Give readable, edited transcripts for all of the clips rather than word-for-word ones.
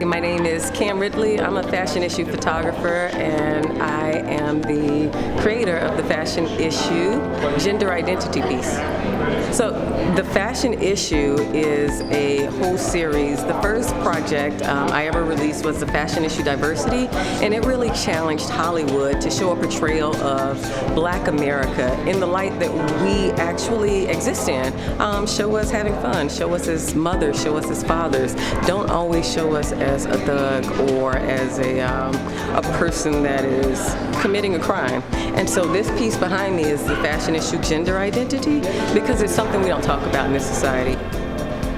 My name is Cam Ridley. I'm a fashion issue photographer, and I am the creator of the fashion issue gender identity piece. So the fashion issue is a whole series. The first project I ever released was the fashion issue diversity, and it really challenged Hollywood to show a portrayal of Black America in the light that we actually exist in. Show us having fun, show us as mothers, show us as fathers. Don't always show us as a thug or as a person that is committing a crime. And so this piece behind me is the fashion issue gender identity, because it's something we don't talk about in this society.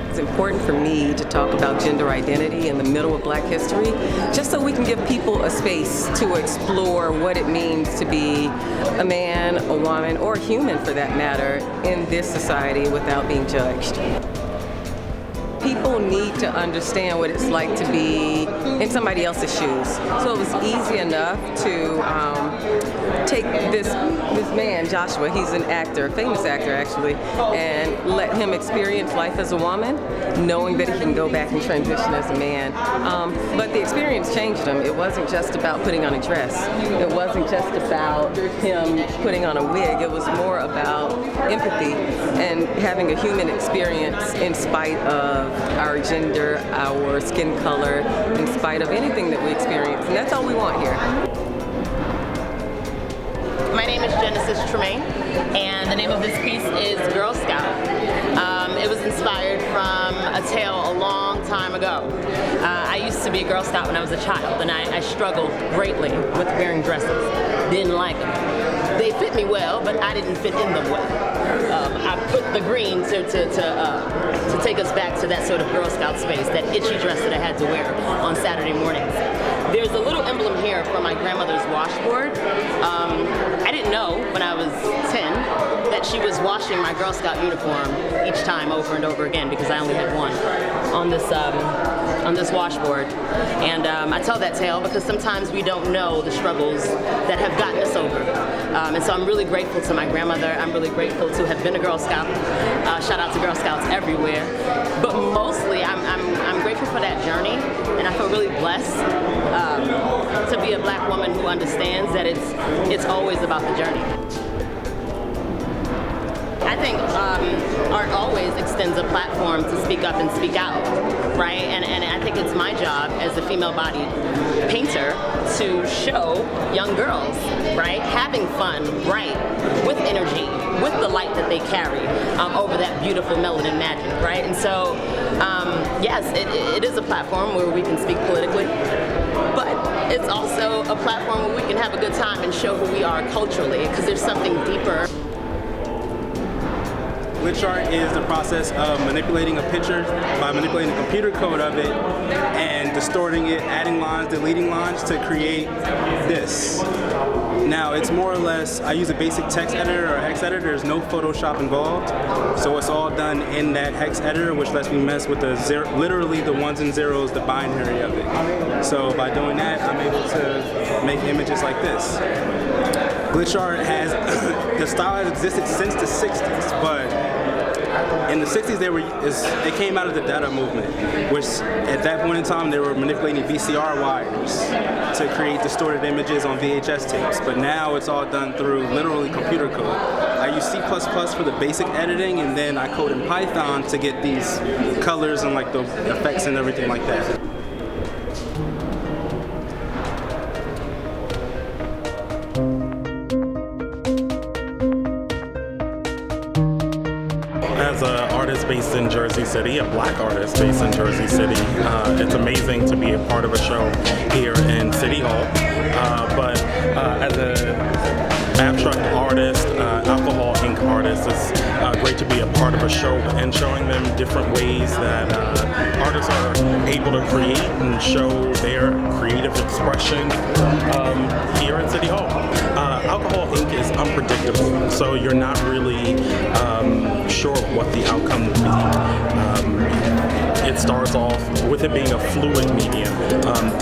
It's important for me to talk about gender identity in the middle of Black history, just so we can give people a space to explore what it means to be a man, a woman, or a human for that matter, in this society without being judged. People need to understand what it's like to be in somebody else's shoes. So it was easy enough to take this man, Joshua, he's an actor, a famous actor actually, and let him experience life as a woman, knowing that he can go back and transition as a man. But the experience changed him. It wasn't just about putting on a dress. It wasn't just about him putting on a wig. It was more about empathy and having a human experience in spite of our gender, our skin color, in spite of anything that we experience. And that's all we want here. My name is Genesis Tremaine, and the name of this piece is Girl Scout. It was inspired from a tale a long time ago. I used to be a Girl Scout when I was a child, and I struggled greatly with wearing dresses. Didn't like them. They fit me well, but I didn't fit in them well. I put the green to take us back to that sort of Girl Scout space, that itchy dress that I had to wear on Saturday mornings. There's a little emblem here from my grandmother's washboard. I didn't know when I was 10 that she was washing my Girl Scout uniform each time over and over again, because I only had one on this washboard. And I tell that tale because sometimes we don't know the struggles that have gotten us over. And so I'm really grateful to my grandmother. I'm really grateful to have been a Girl Scout. Shout out to Girl Scouts everywhere. But mostly I'm grateful for that journey, and I feel really blessed to be a Black woman who understands that it's always about the journey. I think art always extends a platform to speak up and speak out, right? And I think it's my job as a female-bodied painter to show young girls, right, having fun, right, with energy, with the light that they carry over that beautiful melanin magic, right? And so, yes, it is a platform where we can speak politically, but it's also a platform where we can have a good time and show who we are culturally, because there's something deeper. Glitch art is the process of manipulating a picture by manipulating the computer code of it and distorting it, adding lines, deleting lines to create this. Now it's more or less, I use a basic text editor or hex editor. There's no Photoshop involved, so it's all done in that hex editor, which lets me mess with the literally the ones and zeros, the binary of it. So by doing that, I'm able to make images like this. Glitch art has, the style has existed since the 60s, but in the 60s it came out of the data movement, which at that point in time they were manipulating VCR wires to create distorted images on VHS tapes, but now it's all done through literally computer code. I use C++ for the basic editing, and then I code in Python to get these colors and like the effects and everything like that. As an artist based in Jersey City, a Black artist based in Jersey City, it's amazing to be a part of a show here in City Hall. But as an abstract artist, alcohol ink artist, it's great to be a part of a show and showing them different ways that artists are able to create and show their creative expression here in City Hall. alcohol ink is unpredictable, so you're not really sure what the outcome will be. It starts off with it being a fluid medium.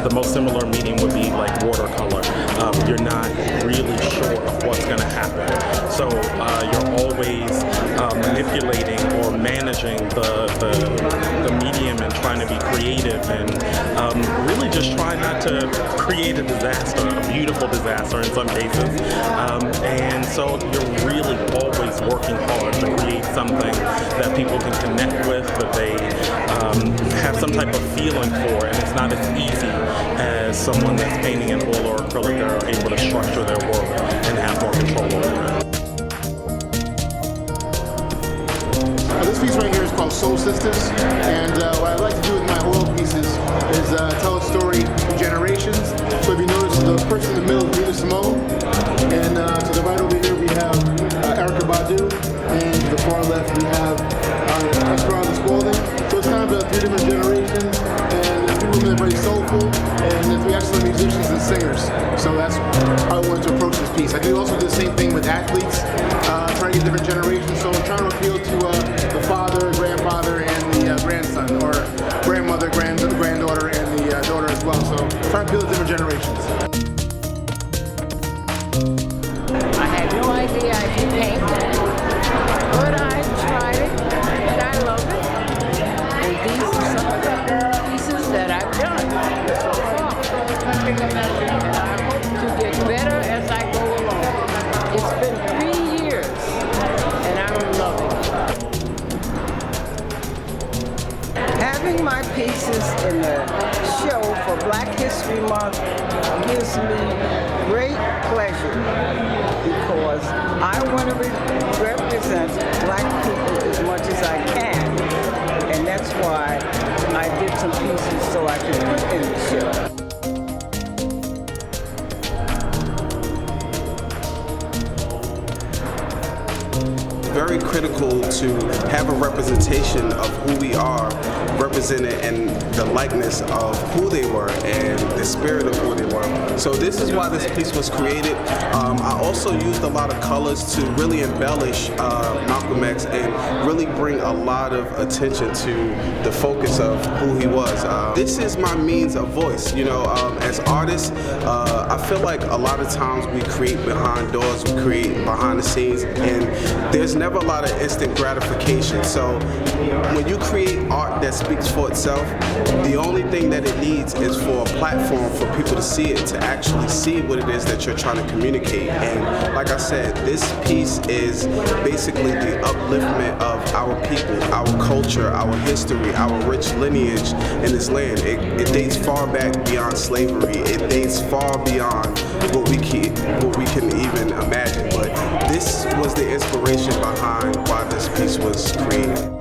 The most similar medium would be like watercolor. You're not really sure of what's going to happen. So you're always manipulating or managing the medium and trying to be creative and really just trying not to create a disaster, a beautiful disaster in some cases. And so you're really always working hard to create something that people can connect with, that they have some type of feeling for, and it's not as easy as someone that's painting in oil or acrylic that are able to structure their work and have more control over it. This piece right here is called Soul Sisters, and what I like to do with my oil pieces is tell a story through generations. So if you notice, the person in the middle is Nina Simone, and to the right over here we have Erykah Badu, and to the far left we have Esperanza Spalding. So it's kind of 3 different generations, and the 3 women are very soulful, and the 3 excellent musicians and singers. So that's how I wanted to approach this piece. I do also do the same thing with athletes, trying to get different generations. So I'm trying to appeal to the father, grandfather, and the grandson, or grandmother, granddaughter, and the daughter as well. So trying to appeal to different generations. I had no idea I could paint, but I tried it, and I love it. And these are some of the pieces that I've done so far. And I hope to get better as I go along. It's been 3 years, and I'm loving it. Having my pieces in the show for Black History Month gives me great pleasure, because I want to represent Black people as much as I can, and that's why I did some pieces so I could put in the show. Very critical to have a representation of who we are represented and the likeness of who they were and the spirit of who they were. So this is why this piece was created. I also used a lot of colors to really embellish Malcolm X and really bring a lot of attention to the focus of who he was. This is my means of voice. You know, as artists, I feel like a lot of times we create behind doors, we create behind the scenes, and there's never a lot of instant gratification. So when you create art that speaks for itself, the only thing that it needs is for a platform for people to see it, to actually see what it is that you're trying to communicate. And like I said, this piece is basically the upliftment of our people, our culture, our history, our rich lineage in this land. It dates far back beyond slavery. It dates far beyond what we can even imagine. But this was the inspiration behind why this piece was created.